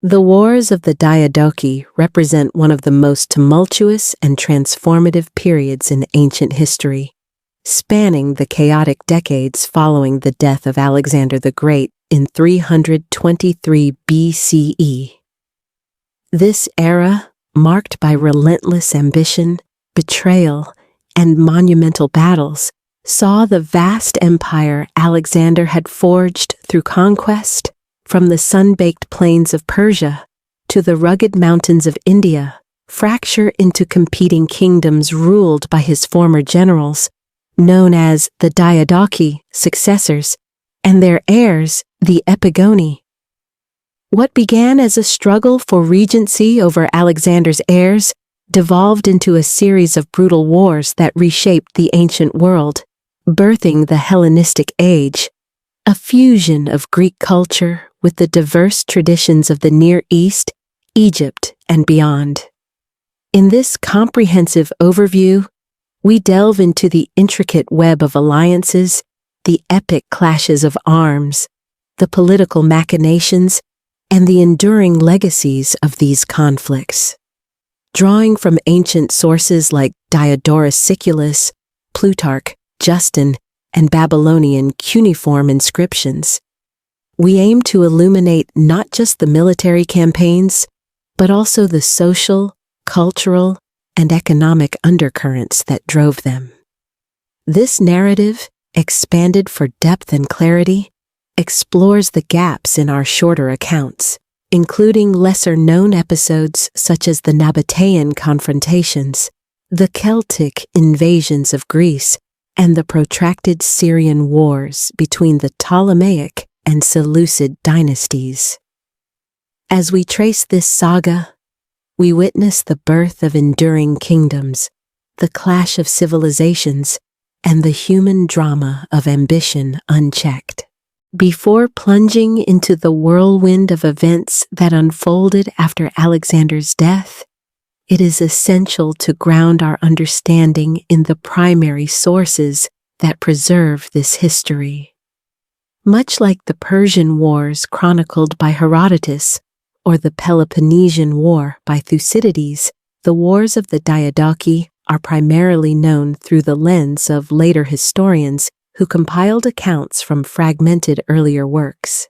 The wars of the Diadochi represent one of the most tumultuous and transformative periods in ancient history, spanning the chaotic decades following the death of Alexander the Great in 323 BCE. This era, marked by relentless ambition, betrayal, and monumental battles, saw the vast empire Alexander had forged through conquest, from the sun-baked plains of Persia to the rugged mountains of India, fracture into competing kingdoms ruled by his former generals, known as the Diadochi, successors, and their heirs, the Epigoni. What began as a struggle for regency over Alexander's heirs devolved into a series of brutal wars that reshaped the ancient world, birthing the Hellenistic Age, a fusion of Greek culture with the diverse traditions of the Near East, Egypt, and beyond. In this comprehensive overview, we delve into the intricate web of alliances, the epic clashes of arms, the political machinations, and the enduring legacies of these conflicts. Drawing from ancient sources like Diodorus Siculus, Plutarch, Justin, and Babylonian cuneiform inscriptions, we aim to illuminate not just the military campaigns, but also the social, cultural, and economic undercurrents that drove them. This narrative, expanded for depth and clarity, explores the gaps in our shorter accounts, including lesser-known episodes such as the Nabatean confrontations, the Celtic invasions of Greece, and the protracted Syrian wars between the Ptolemaic and Seleucid dynasties. As we trace this saga, we witness the birth of enduring kingdoms, the clash of civilizations, and the human drama of ambition unchecked. Before plunging into the whirlwind of events that unfolded after Alexander's death, it is essential to ground our understanding in the primary sources that preserve this history. Much like the Persian Wars chronicled by Herodotus or the Peloponnesian War by Thucydides, the wars of the Diadochi are primarily known through the lens of later historians who compiled accounts from fragmented earlier works.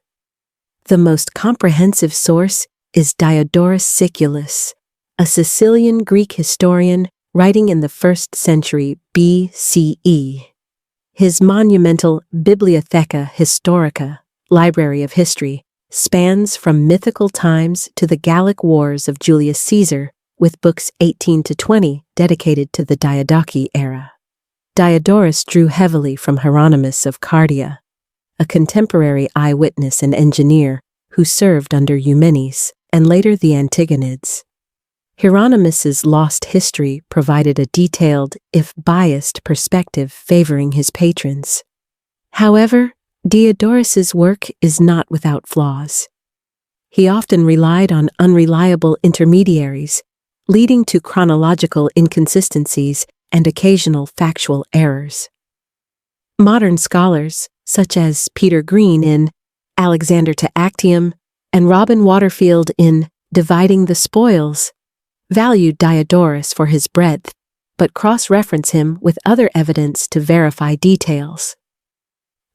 The most comprehensive source is Diodorus Siculus, a Sicilian Greek historian writing in the 1st century BCE. His monumental Bibliotheca Historica, Library of History, spans from mythical times to the Gallic Wars of Julius Caesar, with books 18 to 20 dedicated to the Diadochi era. Diodorus drew heavily from Hieronymus of Cardia, a contemporary eyewitness and engineer who served under Eumenes and later the Antigonids. Hieronymus's lost history provided a detailed, if biased, perspective favoring his patrons. However, Diodorus's work is not without flaws. He often relied on unreliable intermediaries, leading to chronological inconsistencies and occasional factual errors. Modern scholars, such as Peter Green in Alexander to Actium and Robin Waterfield in Dividing the Spoils, valued Diodorus for his breadth, but cross-reference him with other evidence to verify details.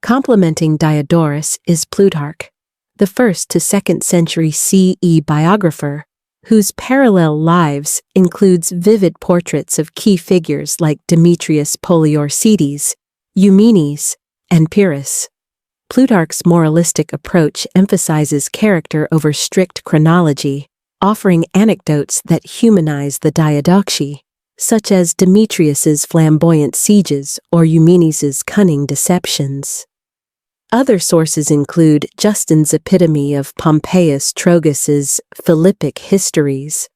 Complementing Diodorus is Plutarch, the 1st to 2nd century CE biographer, whose parallel lives includes vivid portraits of key figures like Demetrius Poliorcetes, Eumenes, and Pyrrhus. Plutarch's moralistic approach emphasizes character over strict chronology, offering anecdotes that humanize the Diadochi, such as Demetrius's flamboyant sieges or Eumenes's cunning deceptions. Other sources include Justin's epitome of Pompeius Trogus' Philippic Histories,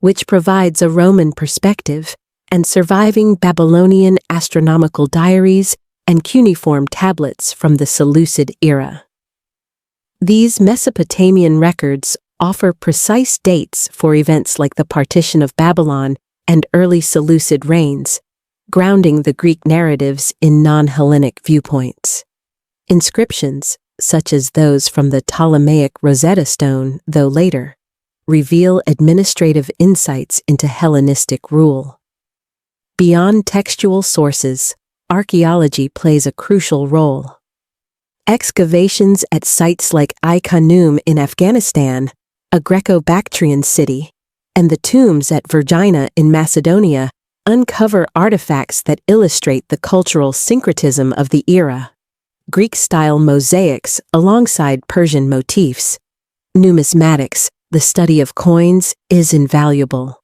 which provides a Roman perspective, and surviving Babylonian astronomical diaries and cuneiform tablets from the Seleucid era. These Mesopotamian records offer precise dates for events like the Partition of Babylon and early Seleucid reigns, grounding the Greek narratives in non-Hellenic viewpoints. Inscriptions, such as those from the Ptolemaic Rosetta Stone, though later, reveal administrative insights into Hellenistic rule. Beyond textual sources, archaeology plays a crucial role. Excavations at sites like Ai-Khanum in Afghanistan, a Greco-Bactrian city, and the tombs at Vergina in Macedonia uncover artifacts that illustrate the cultural syncretism of the era. Greek-style mosaics alongside Persian motifs. Numismatics, the study of coins, is invaluable.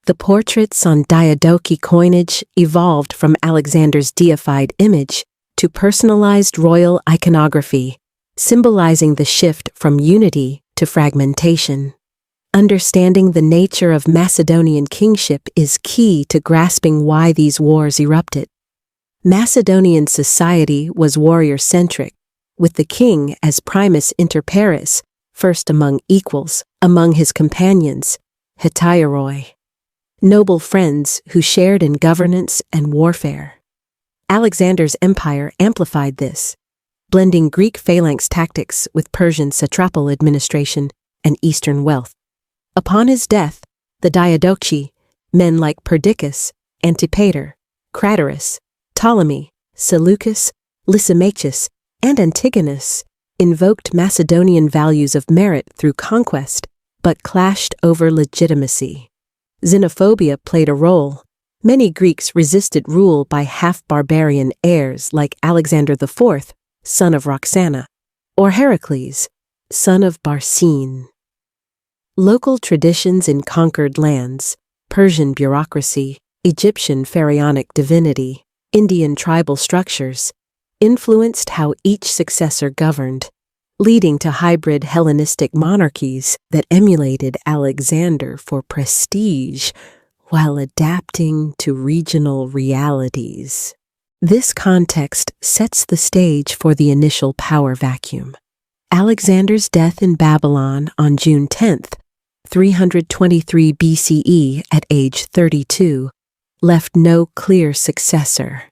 The portraits on Diadochi coinage evolved from Alexander's deified image to personalized royal iconography, symbolizing the shift from unity to fragmentation. Understanding the nature of Macedonian kingship is key to grasping why these wars erupted. Macedonian society was warrior-centric, with the king as primus inter pares, first among equals, among his companions, hetairoi, noble friends who shared in governance and warfare. Alexander's empire amplified this, blending Greek phalanx tactics with Persian satrapal administration and Eastern wealth. Upon his death, the Diadochi, men like Perdiccas, Antipater, Cretopolis, Ptolemy, Seleucus, Lysimachus, and Antigonus, invoked Macedonian values of merit through conquest, but clashed over legitimacy. Xenophobia played a role. Many Greeks resisted rule by half-barbarian heirs like Alexander IV, son of Roxana, or Heracles, son of Barcine. Local traditions in conquered lands, Persian bureaucracy, Egyptian pharaonic divinity, Indian tribal structures, influenced how each successor governed, leading to hybrid Hellenistic monarchies that emulated Alexander for prestige while adapting to regional realities. This context sets the stage for the initial power vacuum. Alexander's death in Babylon on June 10, 323 BCE at age 32, left no clear successor.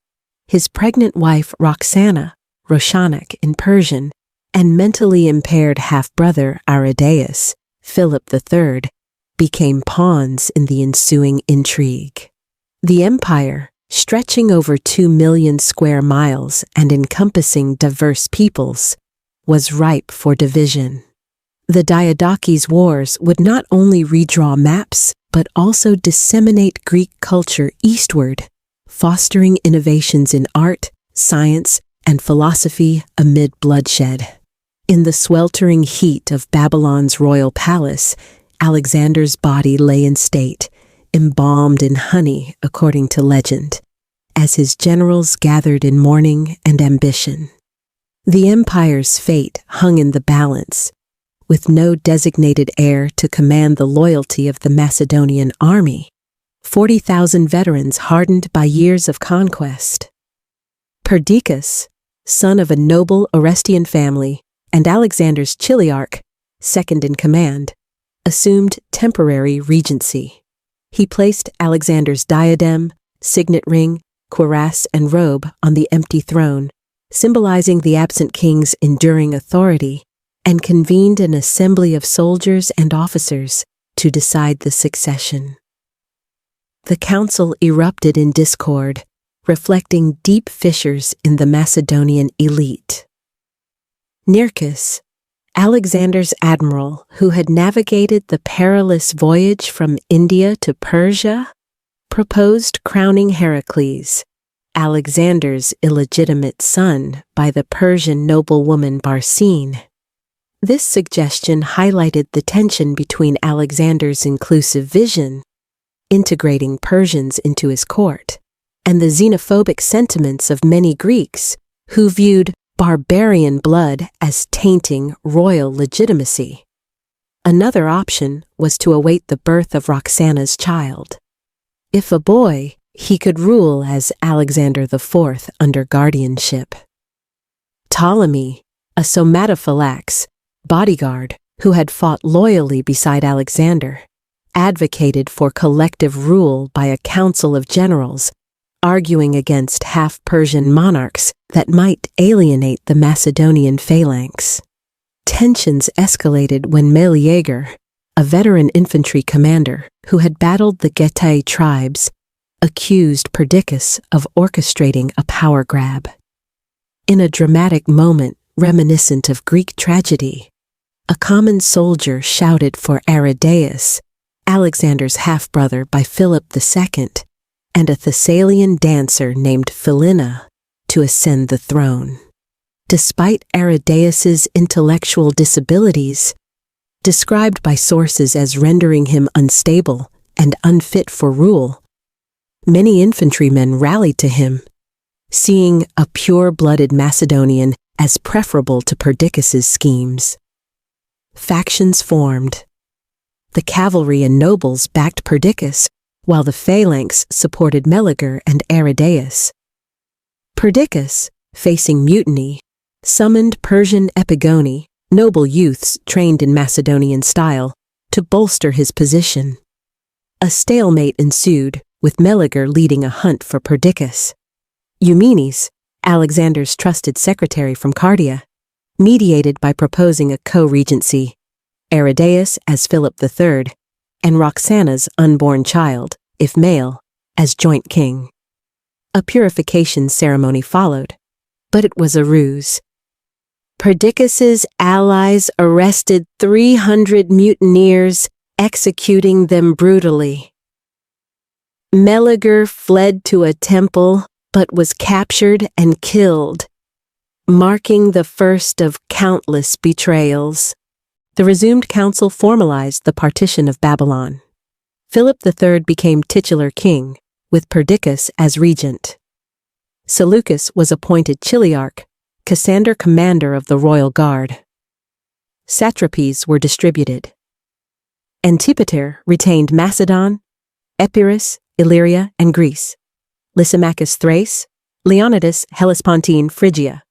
His pregnant wife Roxana, Roshanak in Persian, and mentally impaired half-brother Arrhidaeus, Philip III, became pawns in the ensuing intrigue. The empire, stretching over 2 million square miles and encompassing diverse peoples, was ripe for division. The Diadochi Wars would not only redraw maps, but also disseminate Greek culture eastward, fostering innovations in art, science, and philosophy amid bloodshed. In the sweltering heat of Babylon's royal palace, Alexander's body lay in state, embalmed in honey according to legend, as his generals gathered in mourning and ambition. The empire's fate hung in the balance, with no designated heir to command the loyalty of the Macedonian army, 40,000 veterans hardened by years of conquest. Perdiccas, son of a noble Orestian family and Alexander's chiliarch, second in command, assumed temporary regency. He placed Alexander's diadem, signet ring, cuirass, and robe on the empty throne, symbolizing the absent king's enduring authority, and convened an assembly of soldiers and officers to decide the succession. The council erupted in discord, reflecting deep fissures in the Macedonian elite. Nearchus, Alexander's admiral who had navigated the perilous voyage from India to Persia, proposed crowning Heracles, Alexander's illegitimate son, by the Persian noblewoman Barcine. This suggestion highlighted the tension between Alexander's inclusive vision, integrating Persians into his court, and the xenophobic sentiments of many Greeks who viewed barbarian blood as tainting royal legitimacy. Another option was to await the birth of Roxana's child. If a boy, he could rule as Alexander IV under guardianship. Ptolemy, a somatophylax, bodyguard who had fought loyally beside Alexander, advocated for collective rule by a council of generals, arguing against half-Persian monarchs that might alienate the Macedonian phalanx. Tensions escalated when Meleager, a veteran infantry commander who had battled the Getae tribes, accused Perdiccas of orchestrating a power grab. In a dramatic moment reminiscent of Greek tragedy, a common soldier shouted for Arrhidaeus, Alexander's half-brother by Philip II, and a Thessalian dancer named Philina, to ascend the throne. Despite Arrhidaeus's intellectual disabilities, described by sources as rendering him unstable and unfit for rule, many infantrymen rallied to him, seeing a pure-blooded Macedonian as preferable to Perdiccas's schemes. Factions formed. The cavalry and nobles backed Perdiccas, while the phalanx supported Meleager and Arrhidaeus. Perdiccas, facing mutiny, summoned Persian epigoni, noble youths trained in Macedonian style, to bolster his position. A stalemate ensued, with Meleager leading a hunt for Perdiccas. Eumenes, Alexander's trusted secretary from Cardia, mediated by proposing a co-regency, Arrhidaeus as Philip III, and Roxana's unborn child, if male, as joint king. A purification ceremony followed, but it was a ruse. Perdiccas's allies arrested 300 mutineers, executing them brutally. Meleager fled to a temple, but was captured and killed, marking the first of countless betrayals. The resumed council formalized the partition of Babylon. Philip III became titular king, with Perdiccas as regent. Seleucus was appointed chiliarch, Cassander commander of the royal guard. Satrapies were distributed. Antipater retained Macedon, Epirus, Illyria, and Greece. Lysimachus Thrace, Leonidas Hellespontine Phrygia,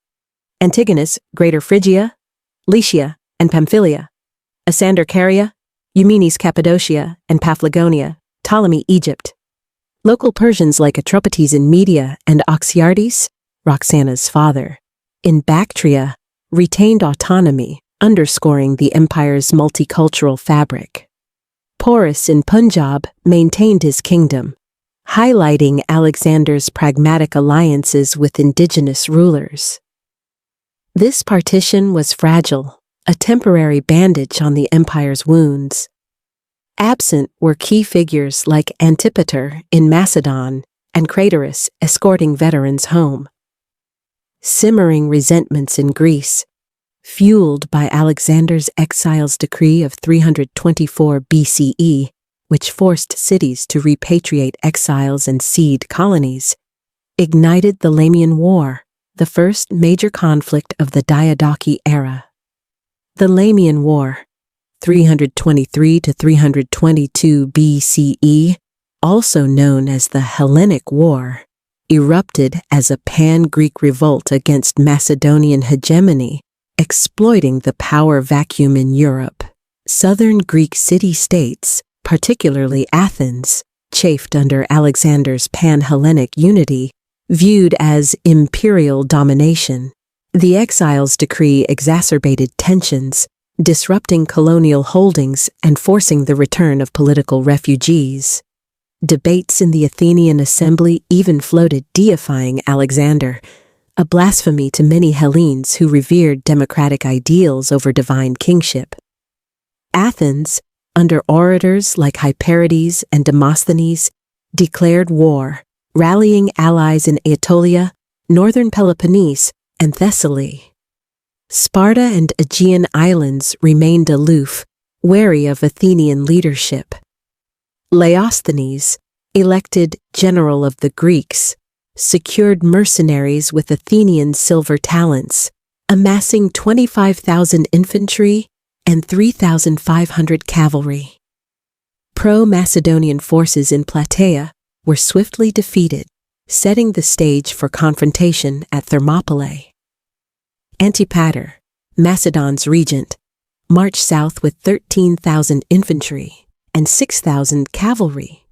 Antigonus Greater Phrygia, Lycia, and Pamphylia, Asander Caria, Eumenes Cappadocia, and Paphlagonia, Ptolemy Egypt. Local Persians like Atropates in Media and Oxyartes, Roxana's father, in Bactria, retained autonomy, underscoring the empire's multicultural fabric. Porus in Punjab maintained his kingdom, highlighting Alexander's pragmatic alliances with indigenous rulers. This partition was fragile, a temporary bandage on the empire's wounds. Absent were key figures like Antipater in Macedon and Cretopolis escorting veterans home. Simmering resentments in Greece, fueled by Alexander's exiles decree of 324 BCE, which forced cities to repatriate exiles and seed colonies, ignited the Lamian War, the first major conflict of the Diadochi era. The Lamian War, 323 to 322 BCE, also known as the Hellenic War, erupted as a pan-Greek revolt against Macedonian hegemony, exploiting the power vacuum in Europe. Southern Greek city-states, particularly Athens, chafed under Alexander's pan-Hellenic unity, viewed as imperial domination. The exiles decree exacerbated tensions, disrupting colonial holdings and forcing the return of political refugees. Debates in the Athenian assembly even floated deifying Alexander, a blasphemy to many Hellenes who revered democratic ideals over divine kingship. Athens, under orators like Hyperides and Demosthenes, declared war, rallying allies in Aetolia, northern Peloponnese, and Thessaly. Sparta and Aegean islands remained aloof, wary of Athenian leadership. Leosthenes, elected general of the Greeks, secured mercenaries with Athenian silver talents, amassing 25,000 infantry and 3,500 cavalry. Pro-Macedonian forces in Plataea were swiftly defeated, setting the stage for confrontation at Thermopylae. Antipater, Macedon's regent, marched south with 13,000 infantry and 6,000 cavalry.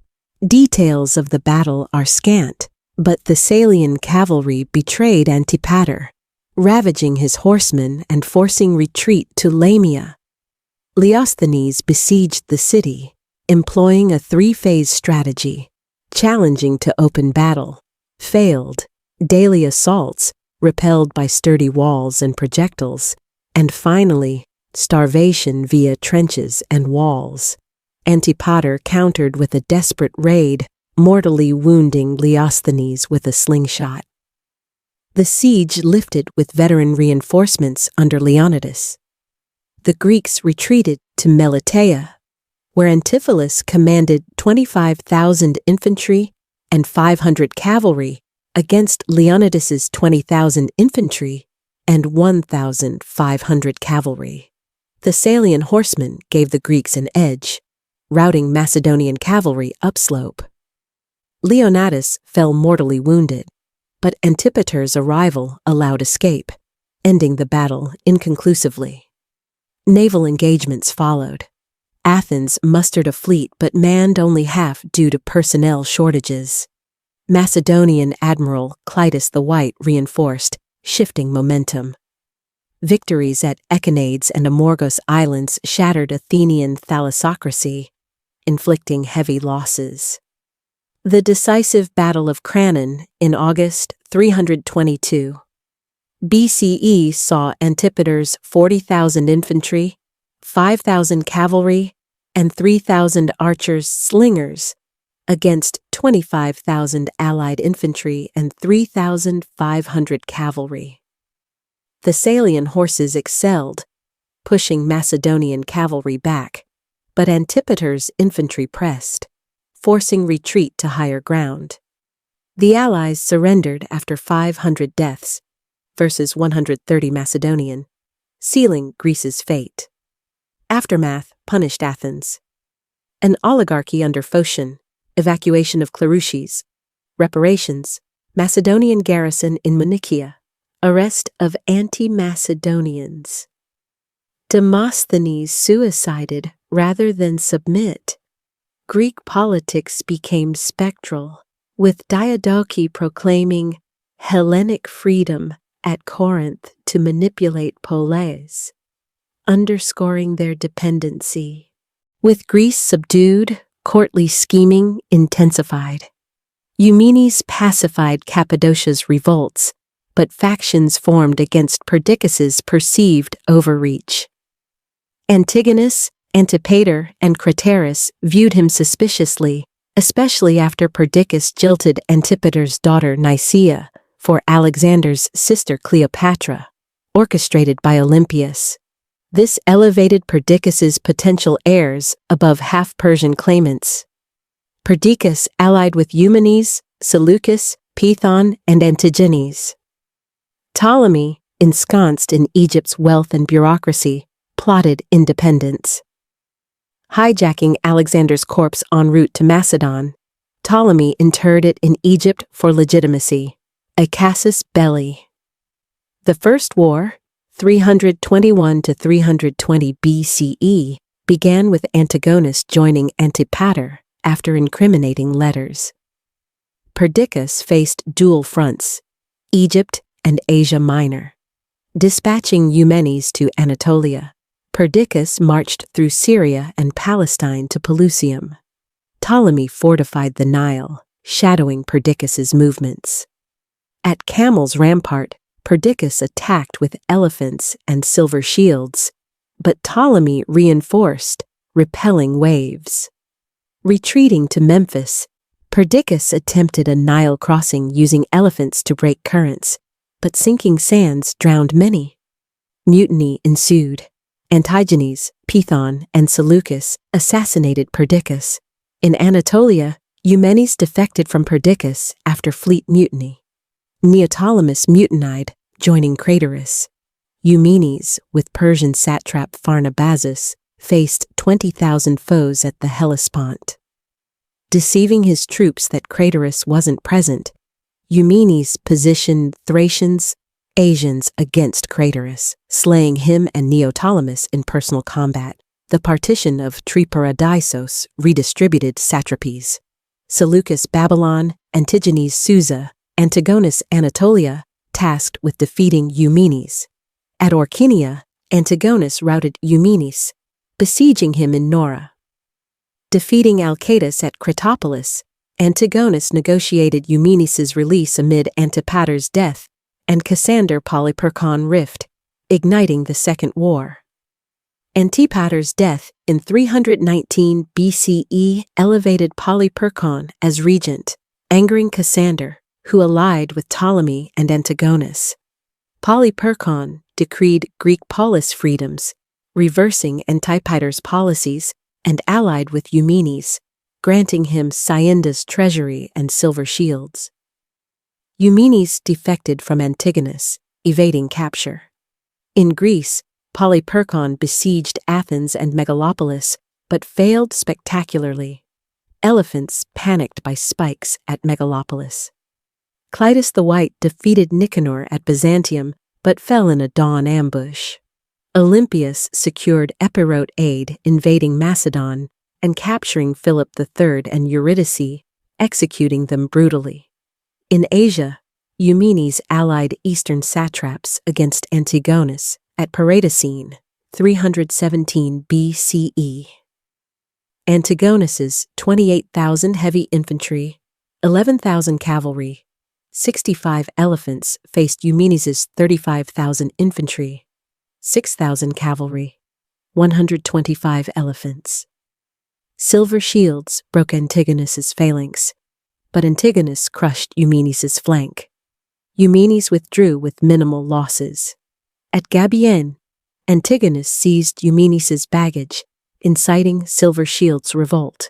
Details of the battle are scant, but Thessalian cavalry betrayed Antipater, ravaging his horsemen and forcing retreat to Lamia. Leosthenes besieged the city, employing a three-phase strategy: challenging to open battle, failed, daily assaults, repelled by sturdy walls and projectiles, and finally, starvation via trenches and walls. Antipater countered with a desperate raid, mortally wounding Leosthenes with a slingshot. The siege lifted with veteran reinforcements under Leonidas. The Greeks retreated to Meleager, where Antipholus commanded 25,000 infantry and 500 cavalry against Leonidas's 20,000 infantry and 1,500 cavalry. Thessalian horsemen gave the Greeks an edge, routing Macedonian cavalry upslope. Leonidas fell mortally wounded, but Antipater's arrival allowed escape, ending the battle inconclusively. Naval engagements followed. Athens mustered a fleet but manned only half due to personnel shortages. Macedonian Admiral Clitus the White reinforced, shifting momentum. Victories at Echinades and Amorgos Islands shattered Athenian thalassocracy, inflicting heavy losses. The decisive Battle of Cranon in August 322 BCE saw Antipater's 40,000 infantry, 5,000 cavalry, and 3,000 archers slingers against 25,000 allied infantry and 3,500 cavalry. Thessalian horses excelled, pushing Macedonian cavalry back, but Antipater's infantry pressed, forcing retreat to higher ground. The allies surrendered after 500 deaths versus 130 Macedonian, sealing Greece's fate. Aftermath punished Athens. An oligarchy under Phocion, evacuation of Cleruches, reparations, Macedonian garrison in Mynikia, arrest of anti-Macedonians. Demosthenes suicided rather than submit. Greek politics became spectral, with Diadochi proclaiming Hellenic freedom at Corinth to manipulate polis, underscoring their dependency. With Greece subdued, courtly scheming intensified. Eumenes pacified Cappadocia's revolts, but factions formed against Perdiccas's perceived overreach. Antigonus, Antipater, and Cretopolis viewed him suspiciously, especially after Perdiccas jilted Antipater's daughter Nicaea for Alexander's sister Cleopatra, orchestrated by Olympias. This elevated Perdiccas's potential heirs above half-Persian claimants. Perdiccas allied with Eumenes, Seleucus, Python, and Antigenes. Ptolemy, ensconced in Egypt's wealth and bureaucracy, plotted independence. Hijacking Alexander's corpse en route to Macedon, Ptolemy interred it in Egypt for legitimacy, a casus belli. The First War, 321 to 320 BCE, began with Antigonus joining Antipater after incriminating letters. Perdiccas faced dual fronts, Egypt and Asia Minor. Dispatching Eumenes to Anatolia, Perdiccas marched through Syria and Palestine to Pelusium. Ptolemy fortified the Nile, shadowing Perdiccas's movements. At Camel's Rampart, Perdiccas attacked with elephants and silver shields, but Ptolemy reinforced, repelling waves. Retreating to Memphis, Perdiccas attempted a Nile crossing using elephants to break currents, but sinking sands drowned many. Mutiny ensued. Antigenes, Python, and Seleucus assassinated Perdiccas. In Anatolia, Eumenes defected from Perdiccas after fleet mutiny. Neoptolemus mutinied, joining Cretopolis. Eumenes, with Persian satrap Pharnabazus, faced 20,000 foes at the Hellespont. Deceiving his troops that Cretopolis wasn't present, Eumenes positioned Thracians, Asians against Cretopolis, slaying him and Neoptolemus in personal combat. The Partition of Triparadeisos redistributed satrapies. Seleucus Babylon, Antigenes Susa, Antigonus Anatolia, tasked with defeating Eumenes. At Orkynia, Antigonus routed Eumenes, besieging him in Nora. Defeating Alcetus at Cretopolis, Antigonus negotiated Eumenes' release amid Antipater's death and Cassander Polyperchon rift, igniting the Second War. Antipater's death in 319 BCE elevated Polyperchon as regent, angering Cassander, who allied with Ptolemy and Antigonus. Polyperchon decreed Greek polis freedoms, reversing Antipater's policies, and allied with Eumenes, granting him Cyanda's treasury and silver shields. Eumenes defected from Antigonus, evading capture. In Greece, Polyperchon besieged Athens and Megalopolis, but failed spectacularly. Elephants panicked by spikes at Megalopolis. Clitus the White defeated Nicanor at Byzantium, but fell in a dawn ambush. Olympias secured Epirote aid, invading Macedon and capturing Philip III and Eurydice, executing them brutally. In Asia, Eumenes allied eastern satraps against Antigonus at Paraitakene, 317 BCE. Antigonus's 28,000 heavy infantry, 11,000 cavalry, 65 elephants faced Eumenes' 35,000 infantry, 6,000 cavalry, 125 elephants. Silver shields broke Antigonus' phalanx, but Antigonus crushed Eumenes' flank. Eumenes withdrew with minimal losses. At Gabiene, Antigonus seized Eumenes' baggage, inciting Silver Shield's revolt.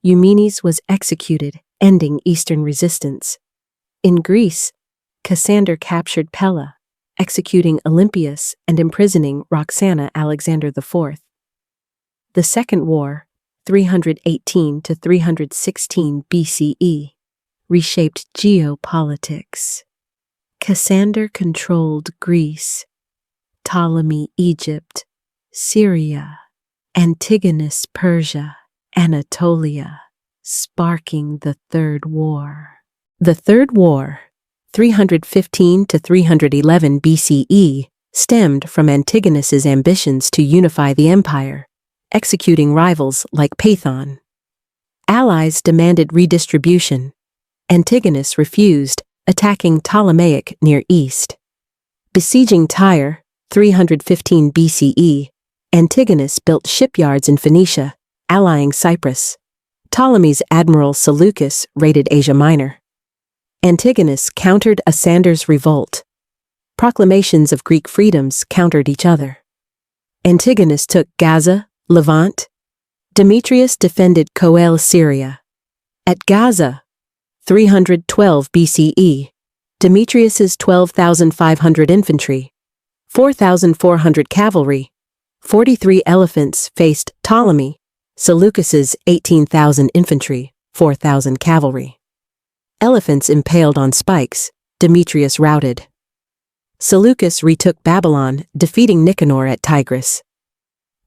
Eumenes was executed, ending Eastern resistance. In Greece, Cassander captured Pella, executing Olympias and imprisoning Roxana Alexander IV. The Second War, 318 to 316 BCE, reshaped geopolitics. Cassander controlled Greece, Ptolemy Egypt, Syria, Antigonus Persia, Anatolia, sparking the Third War. The Third War, 315 to 311 BCE, stemmed from Antigonus's ambitions to unify the empire, executing rivals like Paethon. Allies demanded redistribution. Antigonus refused, attacking Ptolemaic Near East. Besieging Tyre, 315 BCE, Antigonus built shipyards in Phoenicia, allying Cyprus. Ptolemy's admiral Seleucus raided Asia Minor. Antigonus countered Asander's revolt. Proclamations of Greek freedoms countered each other. Antigonus took Gaza, Levant. Demetrius defended Coele Syria. At Gaza, 312 BCE, Demetrius's 12,500 infantry, 4,400 cavalry, 43 elephants faced Ptolemy, Seleucus's 18,000 infantry, 4,000 cavalry. Elephants impaled on spikes, Demetrius routed. Seleucus retook Babylon, defeating Nicanor at Tigris.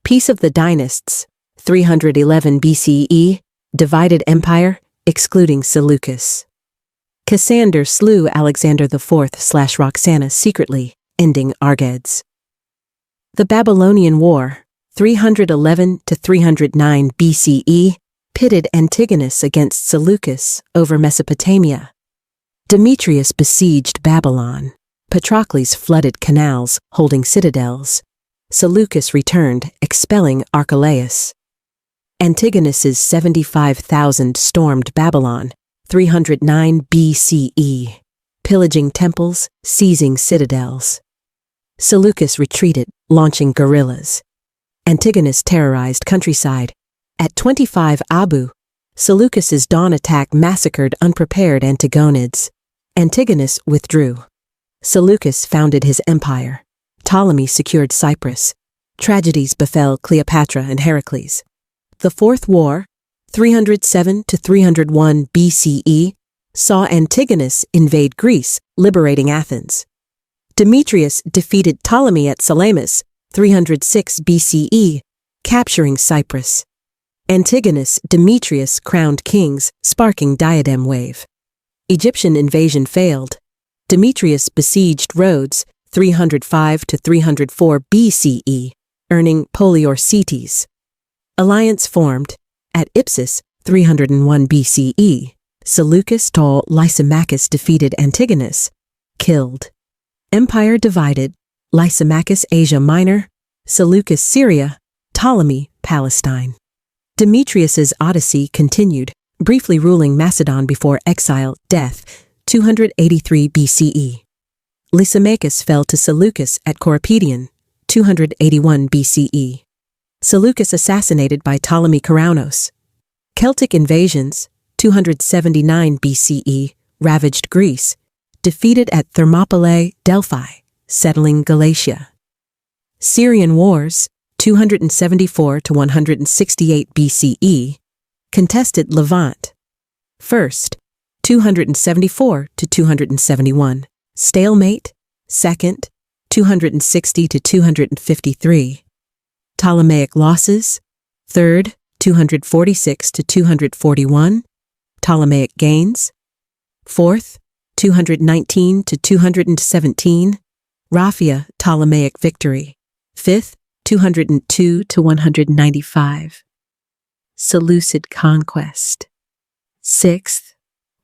Peace of the Dynasts, 311 BCE, divided empire, excluding Seleucus. Cassander slew Alexander IV/Roxana secretly, ending Argeads. The Babylonian War, 311 to 309 BCE, pitted Antigonus against Seleucus over Mesopotamia. Demetrius besieged Babylon. Patroclus flooded canals, holding citadels. Seleucus returned, expelling Archelaus. Antigonus's 75,000 stormed Babylon, 309 BCE, pillaging temples, seizing citadels. Seleucus retreated, launching guerrillas. Antigonus terrorized countryside. At 25 Abu, Seleucus's dawn attack massacred unprepared Antigonids. Antigonus withdrew. Seleucus founded his empire. Ptolemy secured Cyprus. Tragedies befell Cleopatra and Heracles. The Fourth War, 307 to 301 BCE, saw Antigonus invade Greece, liberating Athens. Demetrius defeated Ptolemy at Salamis, 306 BCE, capturing Cyprus. Antigonus Demetrius crowned kings, sparking diadem wave. Egyptian invasion failed. Demetrius besieged Rhodes, 305 to 304 BCE, earning Poliorcetes. Alliance formed. At Ipsus, 301 BCE, Seleucus Tol Lysimachus defeated Antigonus. Killed. Empire divided. Lysimachus Asia Minor, Seleucus Syria, Ptolemy Palestine. Demetrius's odyssey continued, briefly ruling Macedon before exile, death, 283 BCE. Lysimachus fell to Seleucus at Corapedion, 281 BCE. Seleucus assassinated by Ptolemy Karaunos. Celtic invasions, 279 BCE, ravaged Greece, defeated at Thermopylae, Delphi, settling Galatia. Syrian wars, 274 to 168 BCE, contested Levant. First, 274 to 271, stalemate. Second, 260 to 253. Ptolemaic losses. Third, 246 to 241. Ptolemaic gains. Fourth, 219 to 217. Raphia Ptolemaic victory. Fifth, 202 to 195. Seleucid conquest. Sixth,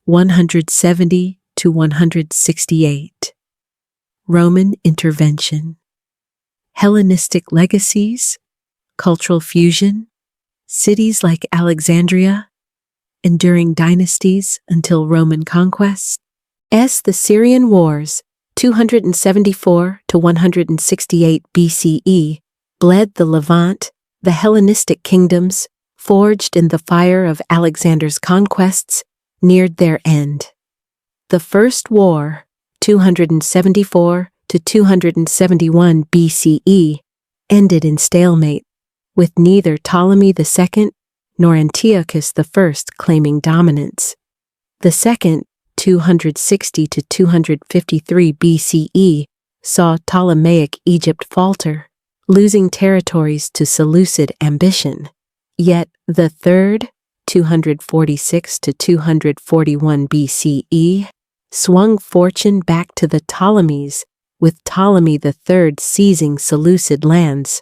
170 to 168. Roman intervention. Hellenistic legacies, cultural fusion, cities like Alexandria, enduring dynasties until Roman conquest. The Syrian Wars, 274 to 168 BCE, bled the Levant, the Hellenistic kingdoms, forged in the fire of Alexander's conquests, neared their end. The First War, 274 to 271 BCE, ended in stalemate, with neither Ptolemy II nor Antiochus I claiming dominance. The second, 260 to 253 BCE, saw Ptolemaic Egypt falter, losing territories to Seleucid ambition. Yet the third, 246 to 241 BCE, swung fortune back to the Ptolemies, with Ptolemy III seizing Seleucid lands.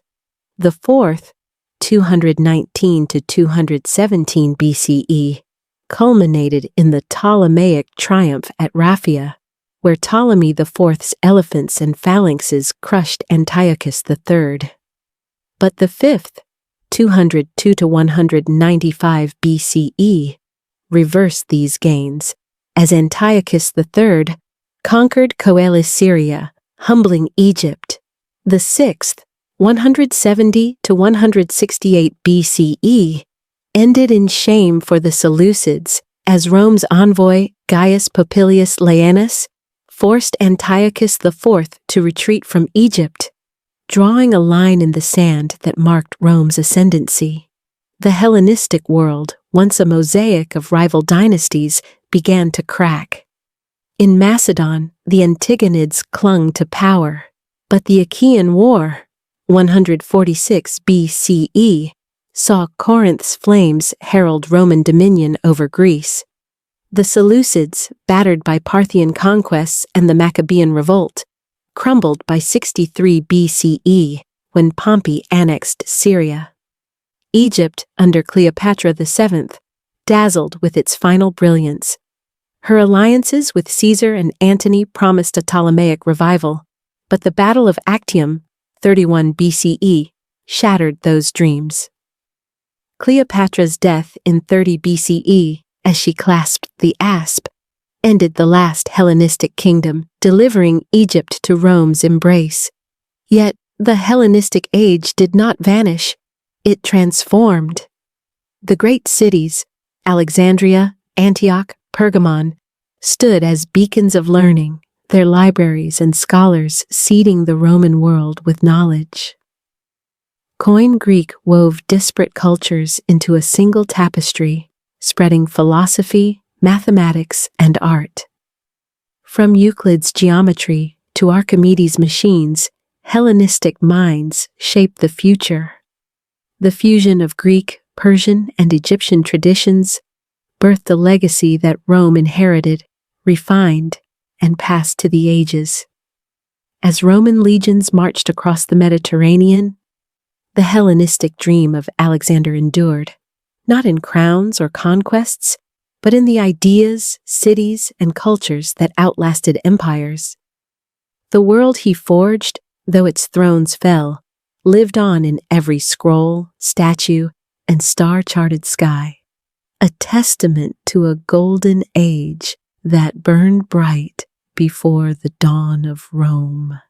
The fourth, 219 to 217 BCE, culminated in the Ptolemaic triumph at Raphia, where Ptolemy IV's elephants and phalanxes crushed Antiochus III. But the fifth, 202 to 195 BCE, reversed these gains, as Antiochus III conquered Coele-Syria, humbling Egypt. The sixth, 170 to 168 BCE, ended in shame for the Seleucids, as Rome's envoy Gaius Popilius Laenas forced Antiochus IV to retreat from Egypt, drawing a line in the sand that marked Rome's ascendancy. The Hellenistic world, once a mosaic of rival dynasties, began to crack. In Macedon, the Antigonids clung to power, but the Achaean War, 146 BCE, saw Corinth's flames herald Roman dominion over Greece. The Seleucids, battered by Parthian conquests and the Maccabean revolt, crumbled by 63 BCE when Pompey annexed Syria. Egypt, under Cleopatra VII, dazzled with its final brilliance. Her alliances with Caesar and Antony promised a Ptolemaic revival, but the Battle of Actium, 31 BCE, shattered those dreams. Cleopatra's death in 30 BCE, as she clasped the asp, ended the last Hellenistic kingdom, delivering Egypt to Rome's embrace. Yet, the Hellenistic age did not vanish. It transformed. The great cities, Alexandria, Antioch, Pergamon, stood as beacons of learning, their libraries and scholars seeding the Roman world with knowledge. Koine Greek wove disparate cultures into a single tapestry, spreading philosophy, mathematics, and art. From Euclid's geometry to Archimedes' machines, Hellenistic minds shaped the future. The fusion of Greek, Persian, and Egyptian traditions birthed a legacy that Rome inherited, refined, and passed to the ages. As Roman legions marched across the Mediterranean, the Hellenistic dream of Alexander endured, not in crowns or conquests, but in the ideas, cities, and cultures that outlasted empires. The world he forged, though its thrones fell, lived on in every scroll, statue, and star-charted sky, a testament to a golden age that burned bright before the dawn of Rome.